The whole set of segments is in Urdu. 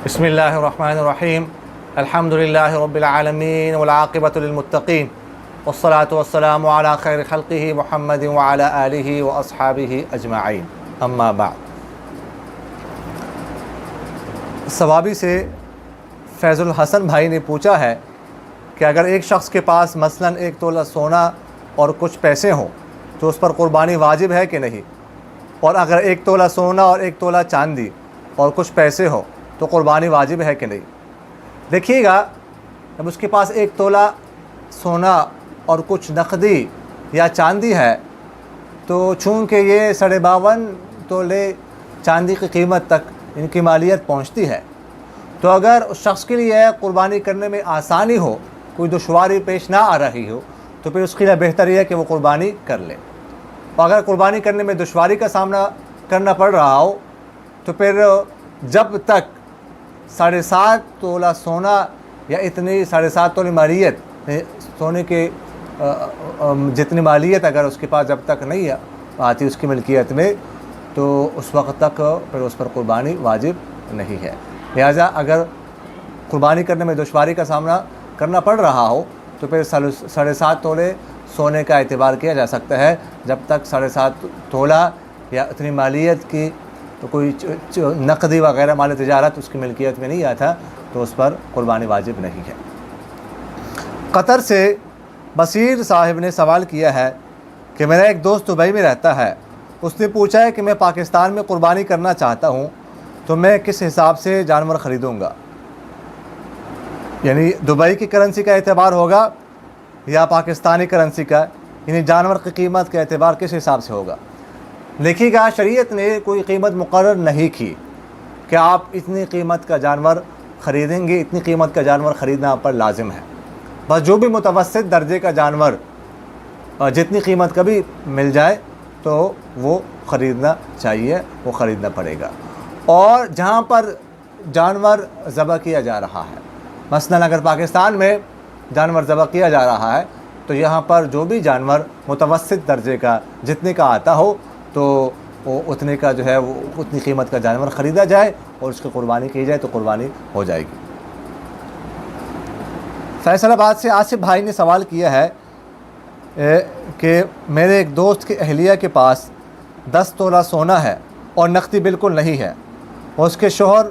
بسم اللہ الرحمن الرحیم الحمد للہ رب العالمین والعاقبۃ للمتقین والصلاة والسلام علی خیر خلقہ محمد وعلی آلہ واصحابہ اجمعین اما بعد۔ ثوابی سے فیض الحسن بھائی نے پوچھا ہے کہ اگر ایک شخص کے پاس مثلاً 1 تولہ سونا اور کچھ پیسے ہوں تو اس پر قربانی واجب ہے کہ نہیں، اور اگر 1 تولہ سونا اور 1 تولہ چاندی اور کچھ پیسے ہوں تو قربانی واجب ہے کہ نہیں۔ دیکھیے گا، جب اس کے پاس 1 تولہ سونا اور کچھ نقدی یا چاندی ہے تو چونکہ یہ 52.5 تولے چاندی کی قیمت تک ان کی مالیت پہنچتی ہے، تو اگر اس شخص کے لیے قربانی کرنے میں آسانی ہو، کوئی دشواری پیش نہ آ رہی ہو، تو پھر اس کے لیے بہتر یہ ہے کہ وہ قربانی کر لے۔ اور اگر قربانی کرنے میں دشواری کا سامنا کرنا پڑ رہا ہو تو پھر جب تک 7.5 تولہ سونا یا اتنی 7.5 تولے مالیت، سونے کے جتنی مالیت اگر اس کے پاس جب تک نہیں آتی اس کی ملکیت میں، تو اس وقت تک پھر اس پر قربانی واجب نہیں ہے۔ لہٰذا اگر قربانی کرنے میں دشواری کا سامنا کرنا پڑ رہا ہو تو پھر 7.5 تولے سونے کا اعتبار کیا جا سکتا ہے، جب تک 7.5 تولہ یا اتنی مالیت کی تو کوئی نقدی وغیرہ مال تجارت اس کی ملکیت میں نہیں آتا، تو اس پر قربانی واجب نہیں ہے۔ قطر سے بصیر صاحب نے سوال کیا ہے کہ میرا ایک دوست دبئی میں رہتا ہے، اس نے پوچھا ہے کہ میں پاکستان میں قربانی کرنا چاہتا ہوں تو میں کس حساب سے جانور خریدوں گا، یعنی دبئی کی کرنسی کا اعتبار ہوگا یا پاکستانی کرنسی کا، یعنی جانور کی قیمت کا اعتبار کس حساب سے ہوگا۔ دیکھیے گا، شریعت نے کوئی قیمت مقرر نہیں کی کہ آپ اتنی قیمت کا جانور خریدیں گے، اتنی قیمت کا جانور خریدنا آپ پر لازم ہے۔ بس جو بھی متوسط درجے کا جانور جتنی قیمت کا بھی مل جائے تو وہ خریدنا چاہیے، وہ خریدنا پڑے گا۔ اور جہاں پر جانور ذبح کیا جا رہا ہے، مثلاً اگر پاکستان میں جانور ذبح کیا جا رہا ہے تو یہاں پر جو بھی جانور متوسط درجے کا جتنے کا آتا ہو تو وہ اتنے کا جو ہے وہ اتنی قیمت کا جانور خریدا جائے اور اس کی قربانی کی جائے تو قربانی ہو جائے گی۔ فیصل آباد سے آصف بھائی نے سوال کیا ہے کہ میرے ایک دوست کی اہلیہ کے پاس 10 تولہ سونا ہے اور نقدی بالکل نہیں ہے، اور اس کے شوہر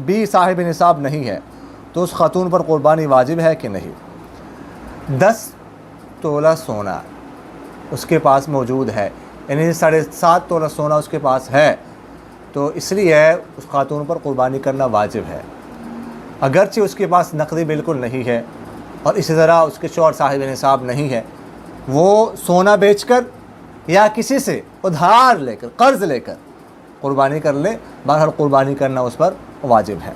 بھی صاحب نصاب نہیں ہے، تو اس خاتون پر قربانی واجب ہے کہ نہیں۔ 10 تولہ سونا اس کے پاس موجود ہے، یعنی 7.5 تولہ سونا اس کے پاس ہے، تو اس لیے اس خاتون پر قربانی کرنا واجب ہے، اگرچہ اس کے پاس نقدی بالکل نہیں ہے اور اسی طرح اس کے شوہر صاحب نصاب نہیں ہے۔ وہ سونا بیچ کر یا کسی سے ادھار لے کر، قرض لے کر قربانی کر لے، بہرحال قربانی کرنا اس پر واجب ہے۔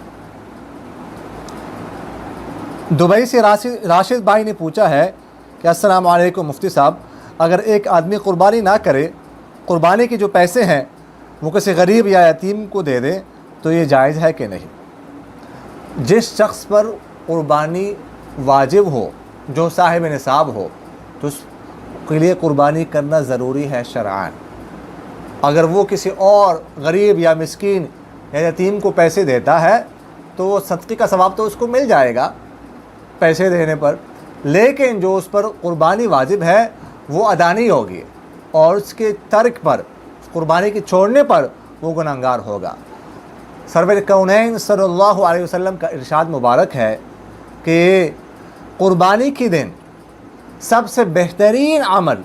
دبئی سے راشد بھائی نے پوچھا ہے کہ السلام علیکم مفتی صاحب، اگر ایک آدمی قربانی نہ کرے، قربانی کے جو پیسے ہیں وہ کسی غریب یا یتیم کو دے دے تو یہ جائز ہے کہ نہیں۔ جس شخص پر قربانی واجب ہو، جو صاحب نصاب ہو، تو اس کے لیے قربانی کرنا ضروری ہے شرعاً۔ اگر وہ کسی اور غریب یا مسکین یا یتیم کو پیسے دیتا ہے تو وہ صدقے کا ثواب تو اس کو مل جائے گا پیسے دینے پر، لیکن جو اس پر قربانی واجب ہے وہ ادا نہیں ہوگی، اور اس کے ترک پر، قربانی کے چھوڑنے پر وہ گنہگار ہوگا۔ سرور کونین صلی اللہ علیہ وسلم کا ارشاد مبارک ہے کہ قربانی کے دن سب سے بہترین عمل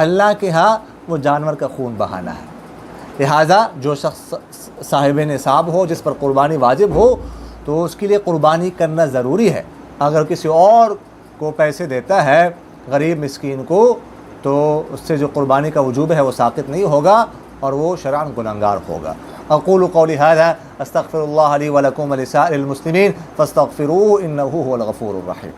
اللہ کے ہاں وہ جانور کا خون بہانا ہے۔ لہٰذا جو شخص صاحب نصاب ہو، جس پر قربانی واجب ہو، تو اس کے لیے قربانی کرنا ضروری ہے۔ اگر کسی اور کو پیسے دیتا ہے، غریب مسکین کو، تو اس سے جو قربانی کا وجوب ہے وہ ساقط نہیں ہوگا اور وہ شرعاً گنہگار ہوگا۔ اقول قولی ھذا استغفر اللہ لی ولکم ولسائر المسلمین فاستغفروہ انہ ھو الغفور الرحیم۔